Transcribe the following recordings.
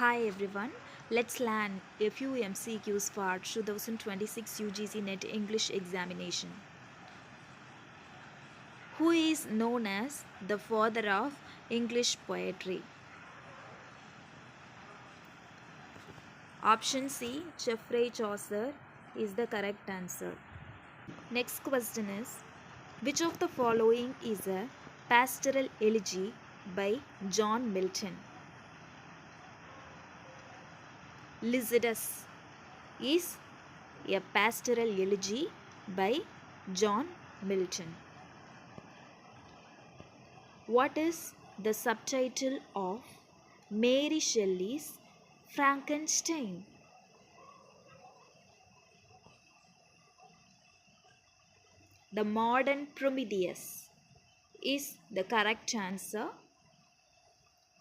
Hi everyone, let's learn a few MCQs for 2026 UGC NET English examination. Who is known as the father of English poetry? Option C, Geoffrey Chaucer is the correct answer. Next question is, which of the following is a pastoral elegy by John Milton? Lycidas is a pastoral elegy by John Milton. What is the subtitle of Mary Shelley's Frankenstein? The Modern Prometheus is the correct answer.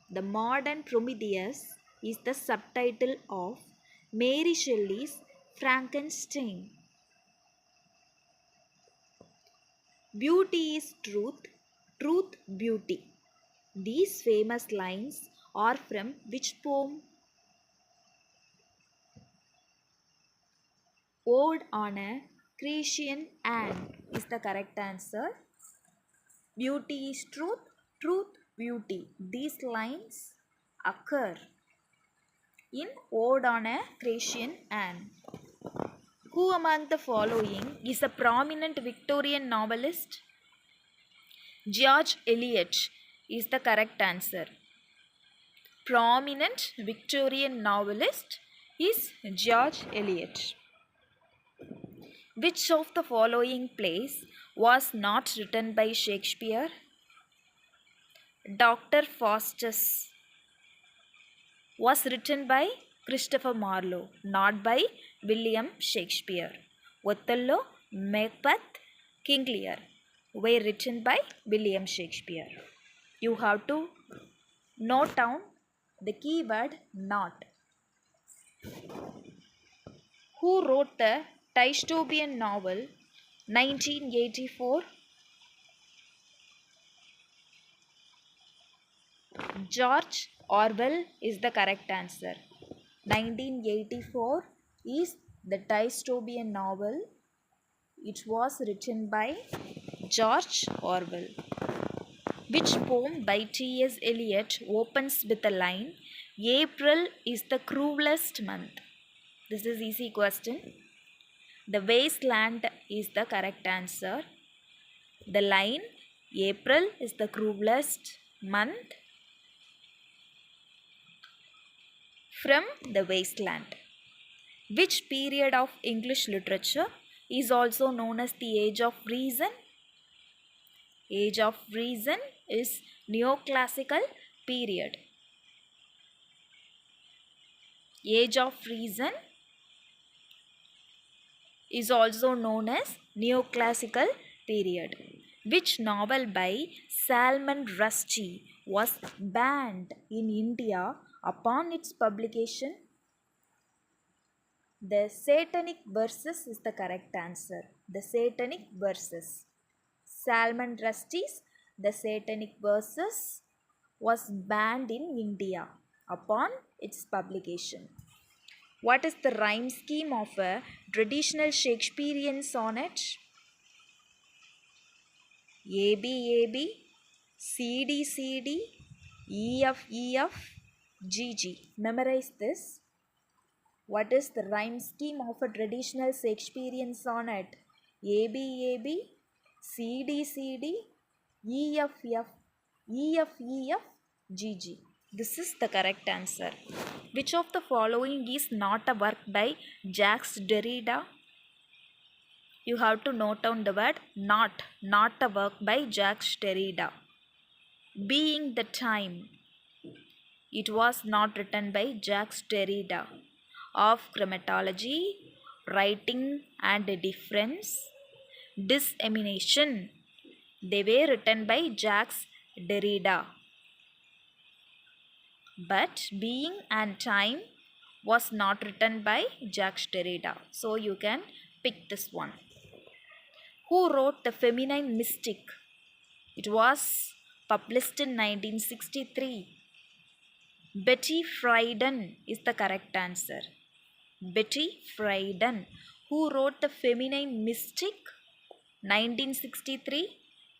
The Modern Prometheus is the subtitle of Mary Shelley's Frankenstein. Beauty is truth, truth beauty. These famous lines are from which poem? Ode on a Grecian Ant is the correct answer. Beauty is truth, truth beauty. These lines occur in Ode on a Grecian Ant. Who among the following is a prominent Victorian novelist? George Eliot is the correct answer. Prominent Victorian novelist is George Eliot. Which of the following plays was not written by Shakespeare? Dr. Faustus was written by Christopher Marlowe, not by William Shakespeare. Othello, Macbeth, King Lear were written by William Shakespeare. You have to note down the keyword not. Who wrote the dystopian novel 1984? George Orwell is the correct answer. 1984 is the dystopian novel. It was written by George Orwell. Which poem by T.S. Eliot opens with the line, April is the cruelest month? This is easy question. The wasteland is the correct answer. The line, April is the cruelest month, from the wasteland. Which period of English literature is also known as the Age of Reason? Age of Reason is neoclassical period. Age of Reason is also known as neoclassical period. Which novel by Salman Rushdie was banned in India upon its publication? The Satanic Verses is the correct answer. The Satanic Verses. Salman Rushdie's The Satanic Verses was banned in India upon its publication. What is the rhyme scheme of a traditional Shakespearean sonnet? A B A B, C D C D, E F E F, G G. Memorize this. What is the rhyme scheme of a traditional Shakespearean sonnet? A B A B, C D C D, E F F, E F E F, G G. This is the correct answer. Which of the following is not a work by Jacques Derrida? You have to note down the word not a work by Jacques Derrida. Being the Time. It was not written by Jacques Derrida. Of Chromatology, Writing and Difference, Dissemination. They were written by Jacques Derrida. But Being and Time was not written by Jacques Derrida. So you can pick this one. Who wrote The Feminine Mystic? It was published in 1963. Betty Friedan is the correct answer. Betty Friedan. Who wrote The Feminine Mystic? 1963.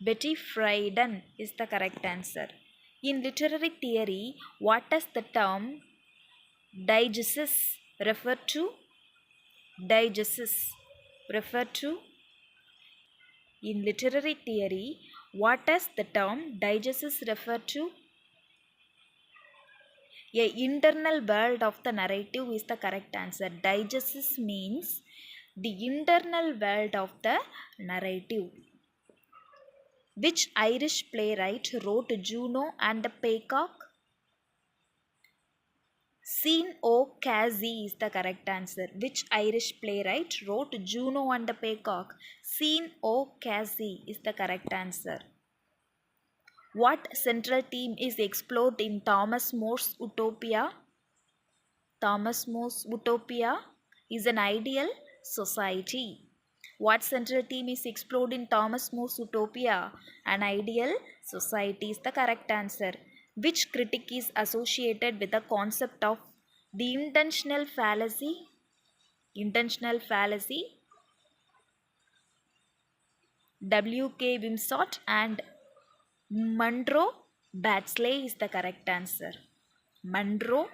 Betty Friedan is the correct answer. In literary theory, what does the term diegesis refer to? Diegesis refer to? In literary theory, what does the term diegesis refer to? A internal world of the narrative is the correct answer. Diegesis means the internal world of the narrative. Which Irish playwright wrote Juno and the Peacock? Sean O'Casey is the correct answer. Which Irish playwright wrote Juno and the Peacock? Sean O'Casey is the correct answer. What central theme is explored in Thomas More's Utopia? Thomas More's Utopia is an ideal society. What central theme is explored in Thomas More's Utopia? An ideal society is the correct answer. Which critic is associated with the concept of the intentional fallacy? Intentional fallacy. W.K. Wimsott and Munro Batsley is the correct answer. Munro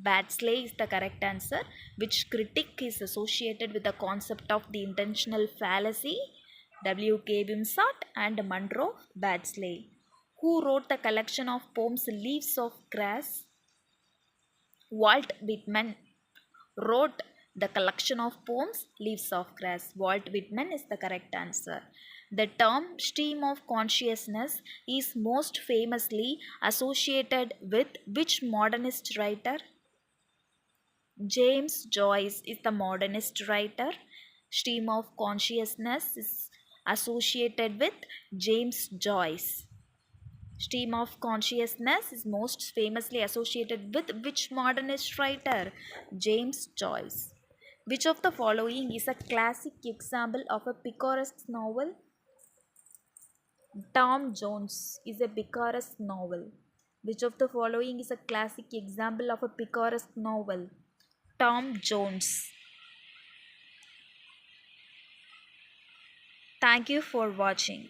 Batsley is the correct answer. Which critic is associated with the concept of the intentional fallacy? W.K. Wimsott and Munro Batsley. Who wrote the collection of poems Leaves of Grass? Walt Whitman wrote the collection of poems Leaves of Grass. Walt Whitman is the correct answer. The term stream of consciousness is most famously associated with which modernist writer? James Joyce is the modernist writer. Stream of consciousness is associated with James Joyce. Stream of consciousness is most famously associated with which modernist writer? James Joyce. Which of the following is a classic example of a picaresque novel? Tom Jones is a picaresque novel. Which of the following is a classic example of a picaresque novel? Tom Jones. Thank you for watching.